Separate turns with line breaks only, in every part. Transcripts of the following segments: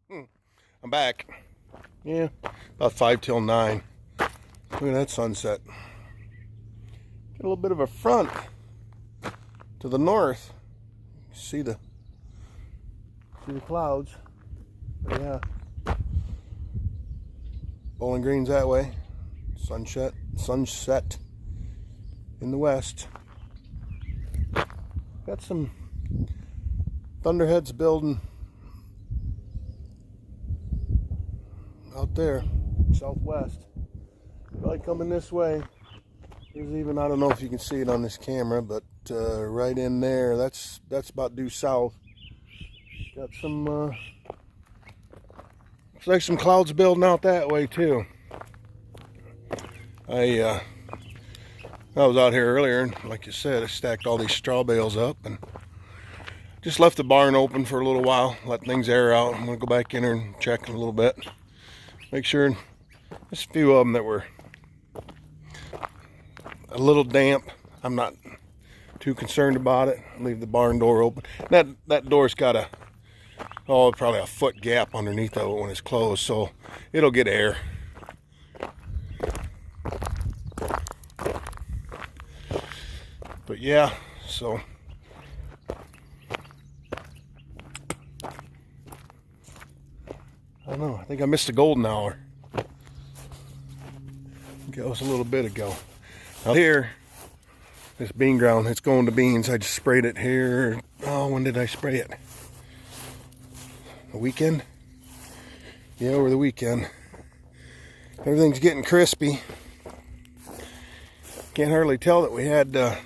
I'm back. Yeah, about 5 till 9. Look at that sunset. Got a little bit of a front to the north. See the clouds. But yeah. Bowling Green's that way. Sunset in the west. Got some thunderheads building out there, southwest. Probably coming this way. There's even, I don't know if you can see it on this camera, but right in there, that's about due south. Got some, looks like some clouds building out that way too. I was out here earlier, and like you said, I stacked all these straw bales up and just left the barn open for a little while, let things air out. I'm gonna go back in there and check in a little bit. Make sure there's a few of them that were a little damp. I'm not too concerned about it. Leave the barn door open. That door's got probably a foot gap underneath of it when it's closed, so it'll get air. But yeah, so I don't know. I think I missed the golden hour. I think that was a little bit ago. Now here, this bean ground, it's going to beans. I just sprayed it here. Oh, when did I spray it? The weekend? Yeah, over the weekend. Everything's getting crispy. Can't hardly tell that we had a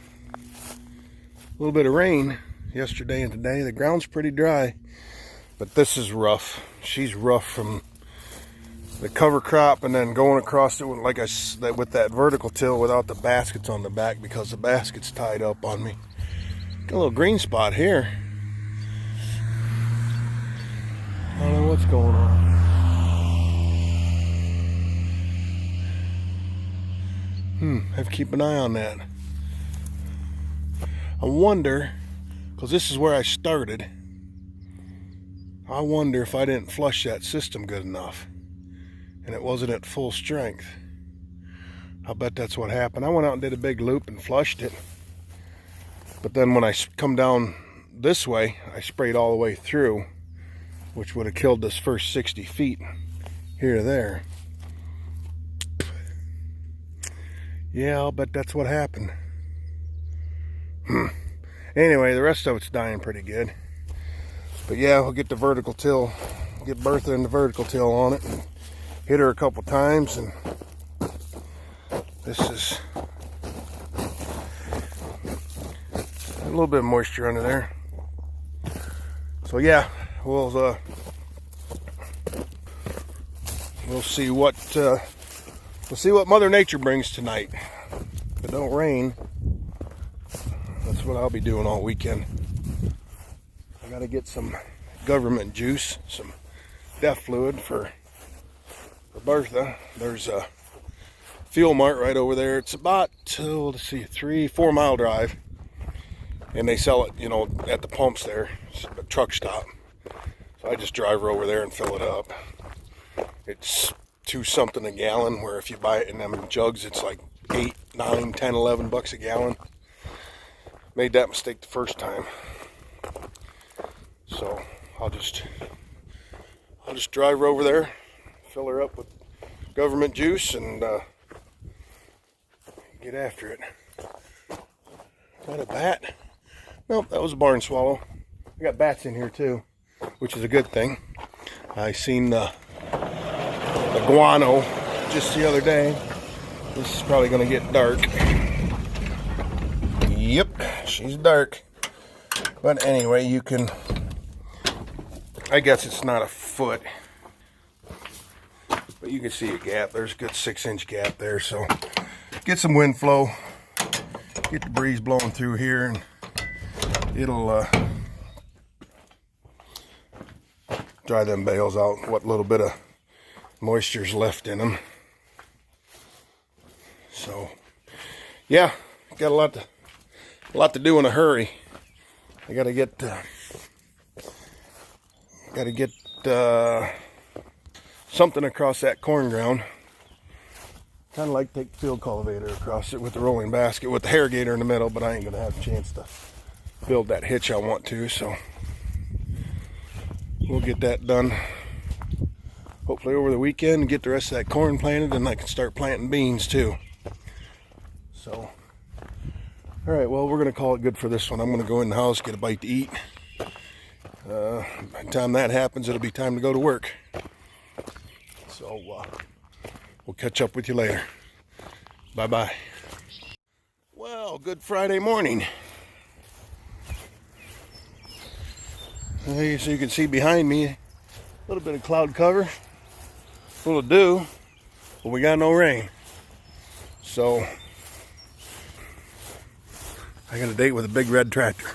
little bit of rain yesterday and today. The ground's pretty dry, but this is rough. She's rough from the cover crop and then going across it with that vertical till without the baskets on the back because the basket's tied up on me. Got a little green spot here. I don't know what's going on. Have to keep an eye on that. I wonder, because this is where I started, I wonder if I didn't flush that system good enough and it wasn't at full strength. I'll bet that's what happened. I went out and did a big loop and flushed it. But then when I come down this way, I sprayed all the way through, which would have killed this first 60 feet here to there. Yeah, I'll bet that's what happened. Anyway, the rest of it's dying pretty good. But yeah, we'll get the vertical till, get Bertha in the vertical till on it, and hit her a couple times, and this is a little bit of moisture under there. So yeah, we'll see what Mother Nature brings tonight. If it don't rain, that's what I'll be doing all weekend. I gotta get some government juice, some death fluid for Bertha. There's a Fuel Mart right over there. It's about, let's see, 3-4 mile drive. And they sell it, at the pumps there. It's a truck stop. So I just drive over there and fill it up. It's $2 something a gallon, where if you buy it in them jugs, it's like 8, 9, 10, 11 bucks a gallon. Made that mistake the first time. So I'll just drive over there, fill her up with government juice, and get after it. Is that a bat? Nope, that was a barn swallow. I got bats in here too, which is a good thing. I seen the guano just the other day. This is probably gonna get dark. Yep, she's dark. But anyway, you can, I guess it's not a foot, but you can see a gap. There's a good 6-inch gap there. So get some wind flow, get the breeze blowing through here, and it'll dry them bales out, what little bit of moisture's left in them. So yeah, got a lot to do in a hurry. I gotta get something across that corn ground. Kind of like take the field cultivator across it with the rolling basket with the harrogator in the middle, but I ain't going to have a chance to build that hitch I want to, so we'll get that done hopefully over the weekend and get the rest of that corn planted, and I can start planting beans too. So, all right, well, we're going to call it good for this one. I'm going to go in the house, get a bite to eat. By the time that happens, it'll be time to go to work. So, we'll catch up with you later. Bye-bye. Well, good Friday morning. So you can see behind me a little bit of cloud cover, a little dew, but we got no rain. So I got a date with a big red tractor.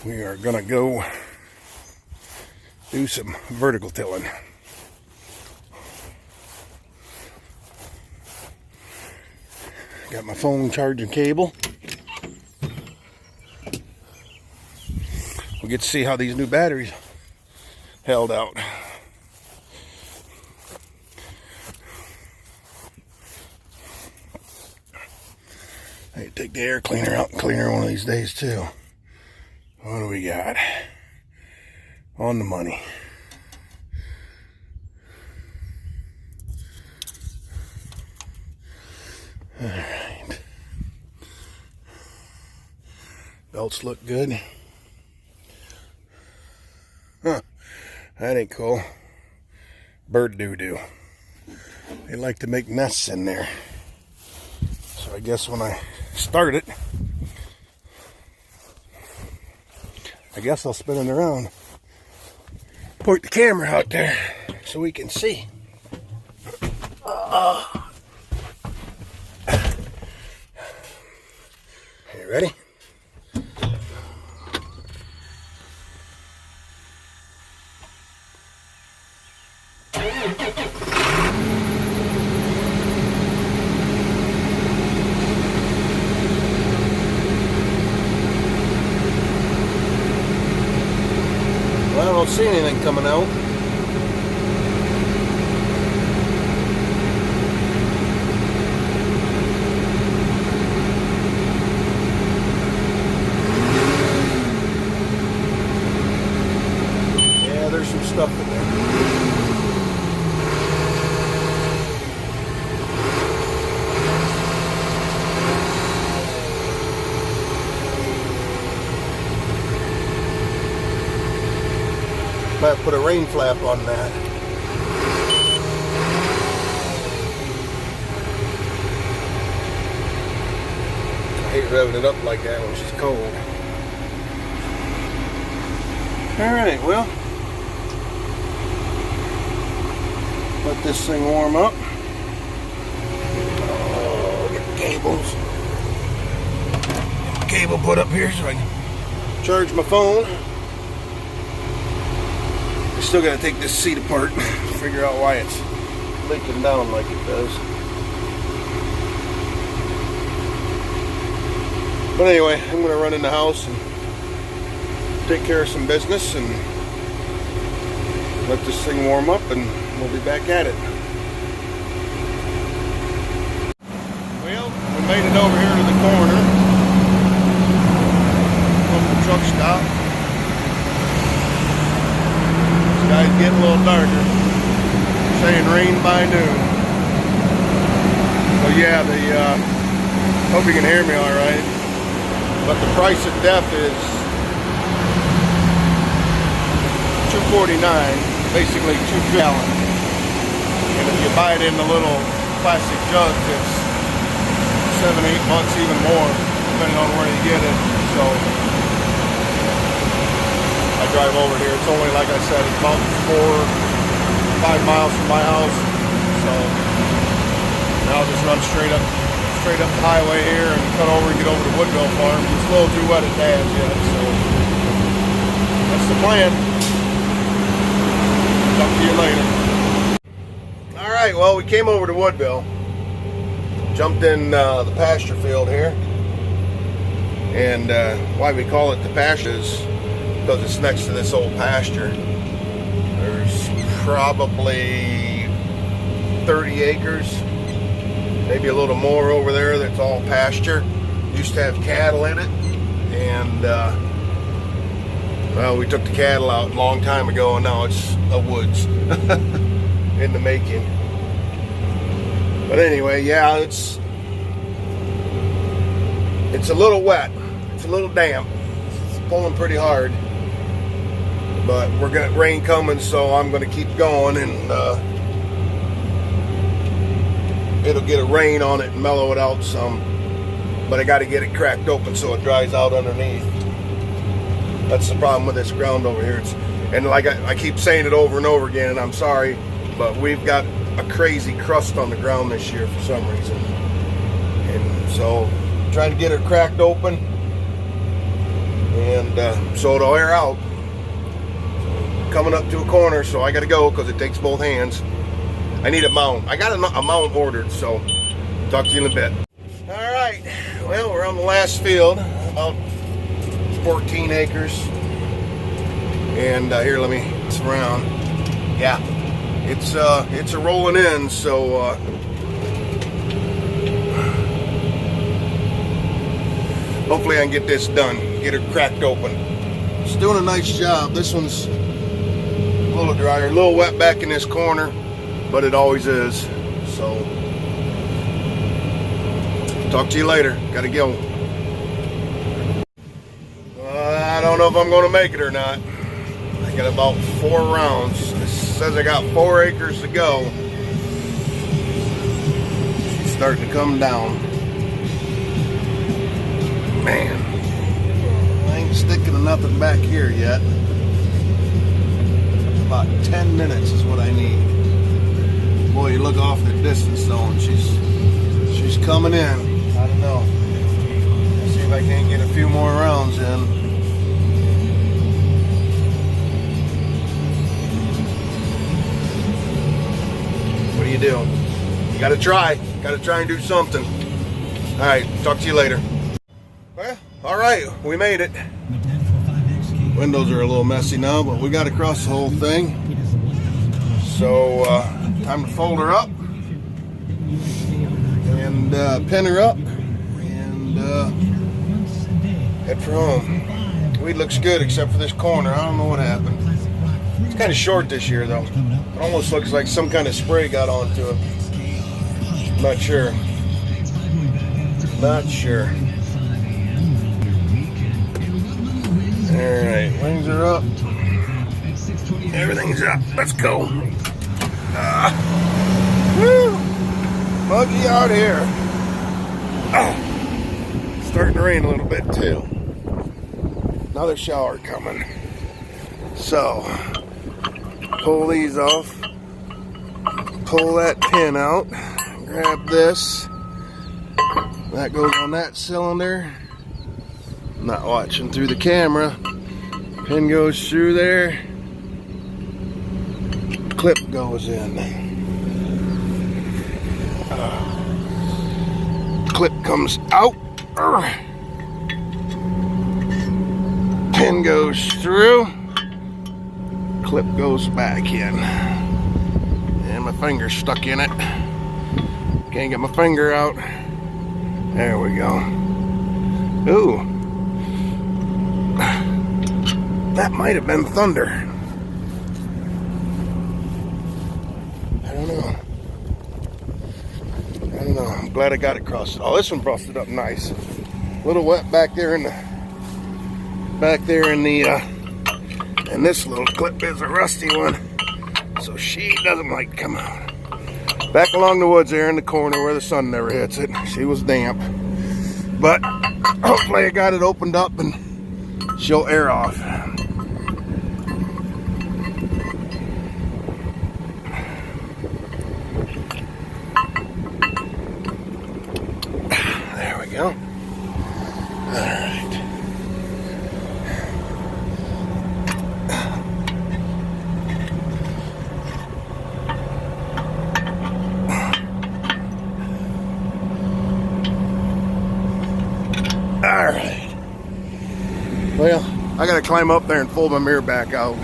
We are gonna go do some vertical tilling. Got my phone charging cable. We'll get to see how these new batteries held out. I need to take the air cleaner out and clean her one of these days too. What do we got? On the money. All right. Belts look good. Huh. That ain't cool. Bird doo-doo. They like to make nests in there. So I guess when I start it, I guess I'll spin it around. Point the camera out there so we can see. You ready? Well, I don't see anything coming out. Yeah, there's some stuff in there. Might put a rain flap on that. I hate revving it up like that when she's cold. Alright, well, let this thing warm up. Oh, get the cables. Get the cable put up here so I can charge my phone. Still got to take this seat apart, figure out why it's leaking down like it does. But anyway, I'm going to run in the house and take care of some business and let this thing warm up, and we'll be back at it. Well, we made it over here to the corner from the truck stop. It's getting a little darker, saying rain by noon. So yeah, hope you can hear me all right. But the price of DEF is $2.49, basically 2 gallons. And if you buy it in the little plastic jugs, it's $7, $8, even more, depending on where you get it. So I drive over here. It's only, like I said, it's about 4 or 5 miles from my house. So now I'll just run straight up the highway here and cut over and get over to Woodville Farm. It's a little too wet at Dad's yet, so that's the plan. Talk to you later. All right, well, we came over to Woodville. Jumped in the pasture field here. And why we call it the pasture is because it's next to this old pasture. There's probably 30 acres, maybe a little more over there that's all pasture. Used to have cattle in it, and well, we took the cattle out a long time ago, and now it's a woods in the making. But anyway, yeah, it's a little wet. It's a little damp. It's pulling pretty hard. But we're got rain coming, so I'm going to keep going, and it'll get a rain on it and mellow it out some. But I got to get it cracked open so it dries out underneath. That's the problem with this ground over here. And like I keep saying it over and over again, and I'm sorry, but we've got a crazy crust on the ground this year for some reason. And so trying to get it cracked open, and so it'll air out. Coming up to a corner, so I gotta go because it takes both hands. I need a mount. I got a mount ordered, so talk to you in a bit. All right, well, we're on the last field, about 14 acres. And here, let me surround. Yeah, it's a rolling in, so hopefully I can get this done, get her cracked open. It's doing a nice job. This one's a little drier, a little wet back in this corner, but it always is. So, talk to you later. Gotta go. I don't know if I'm gonna make it or not. I got about 4 rounds. It says I got 4 acres to go. She's starting to come down. Man, I ain't sticking to nothing back here yet. About 10 minutes is what I need. Boy, you look off the distance zone. She's coming in. I don't know. Let's see if I can't get a few more rounds in. What do you do? You gotta try. Gotta try and do something. All right, talk to you later. Well, all right, we made it. Windows are a little messy now, but we got across the whole thing. So time to fold her up and pin her up and head for home. Weed looks good except for this corner. I don't know what happened. It's kind of short this year though. It almost looks like some kind of spray got onto it. Not sure. Not sure. Alright, wings are up. Everything's up. Let's go. Woo! Muggy out here. Starting to rain a little bit too. Another shower coming. So, pull these off. Pull that pin out. Grab this. That goes on that cylinder. Not watching through the camera. Pin goes through there. Clip goes in. Clip comes out. Pin goes through. Clip goes back in. And my finger's stuck in it. Can't get my finger out. There we go. Ooh. That might have been thunder. I don't know. I'm glad I got it crossed. Oh, this one busted up nice. A little wet back there in the and this little clip is a rusty one, so she doesn't like to come out. Back along the woods there in the corner where the sun never hits it. She was damp, but hopefully I got it opened up and she'll air off. There we go. All right. All right. gotta climb up there and fold my mirror back out.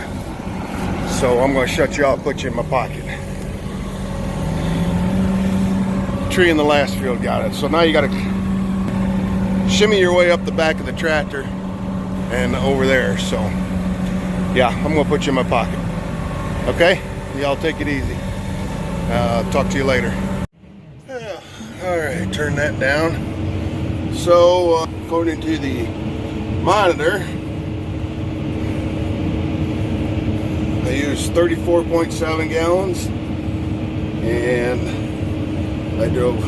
So I'm gonna shut you off, put you in my pocket. Tree in the last field got it. So now you gotta shimmy your way up the back of the tractor and over there. So yeah, I'm gonna put you in my pocket. Okay? Y'all take it easy. Talk to you later. Yeah. All right, turn that down. So according to the monitor, I used 34.7 gallons and I drove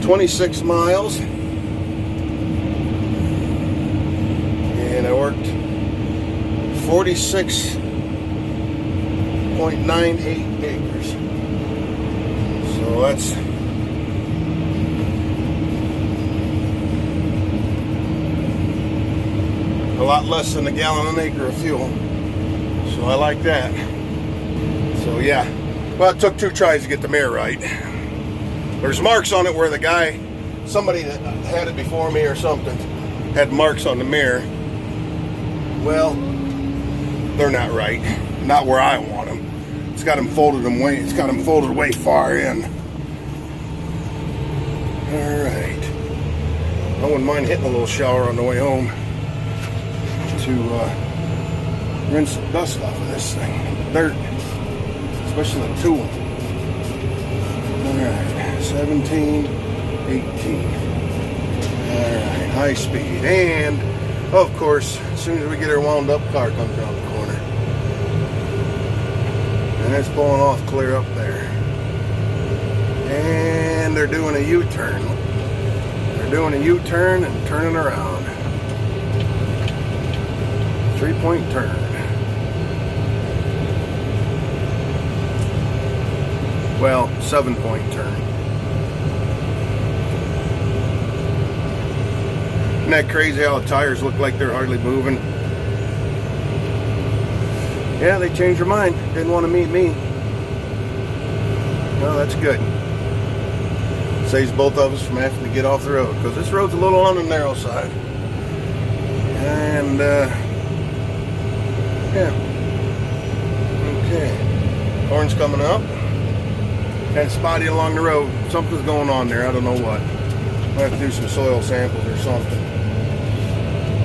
26 miles and I worked 46.98 acres. So that's a lot less than a gallon an acre of fuel. So I like that. So yeah. Well, it took 2 tries to get the mirror right. There's marks on it where the guy, somebody that had it before me or something, had marks on the mirror. Well, they're not right. Not where I want them. It's got them folded way far in. All right. I wouldn't mind hitting a little shower on the way home to rinse the dust off of this thing. Dirt, especially the tool. All right. 17, 18. Alright, high speed. And, of course, as soon as we get her wound up, car comes around the corner. And it's pulling off clear up there. And they're doing a U-turn. They're doing a U-turn and turning around. 3-point turn. Well, 7-point turn. Isn't that crazy how the tires look like they're hardly moving? Yeah, they changed their mind. Didn't want to meet me. Well, that's good. Saves both of us from having to get off the road, because this road's a little on the narrow side. And, yeah. Okay. Corn's coming up. Kind of spotty along the road. Something's going on there. I don't know what. I'll have to do some soil samples or something.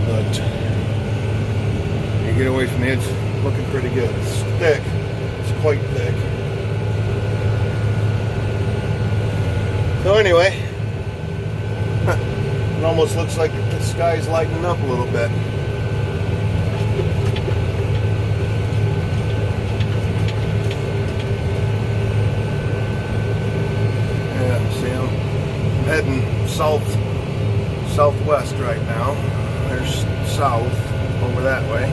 But you get away from the edge, looking pretty good. It's thick. It's quite thick. So anyway, it almost looks like the sky's lightening up a little bit. Yeah, see, I'm heading southwest right now. There's south over that way.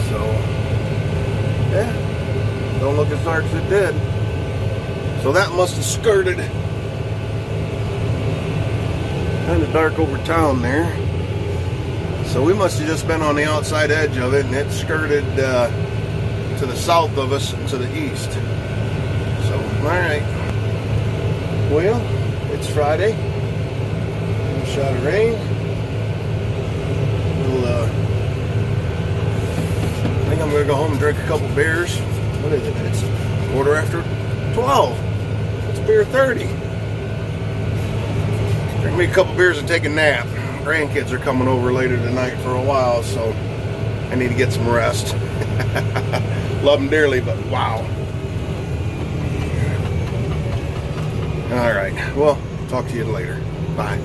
So yeah, don't look as dark as it did. So that must have skirted kind of dark over town there. So we must have just been on the outside edge of it, and it skirted to the south of us and to the east. So alright. Well, it's Friday. A shot of rain. I think I'm going to go home and drink a couple beers. What is it? It's 12:15. It's beer 30. Drink me a couple beers and take a nap. Grandkids are coming over later tonight for a while, so I need to get some rest. Love them dearly, but wow. All right. Well, talk to you later. Bye.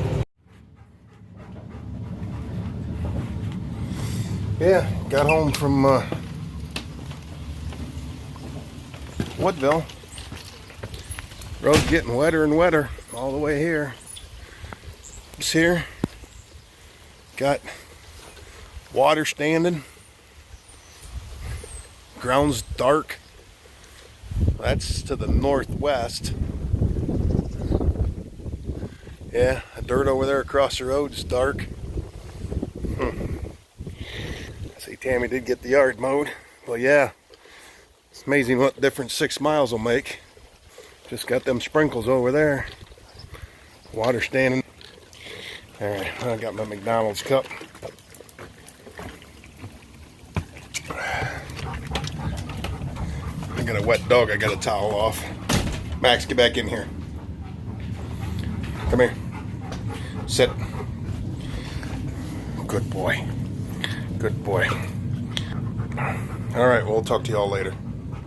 Yeah, got home from Woodville. Road's getting wetter and wetter all the way here. It's here. Got water standing. Ground's dark. That's to the northwest. Yeah, the dirt over there across the road is dark. See, Tammy did get the yard mowed. Well, yeah, it's amazing what difference 6 miles will make. Just got them sprinkles over there. Water standing. All right, I got my McDonald's cup. I got a wet dog I got a towel off. Max, get back in here. Come here. Sit. Good boy. Good boy. All right, we'll talk to y'all later.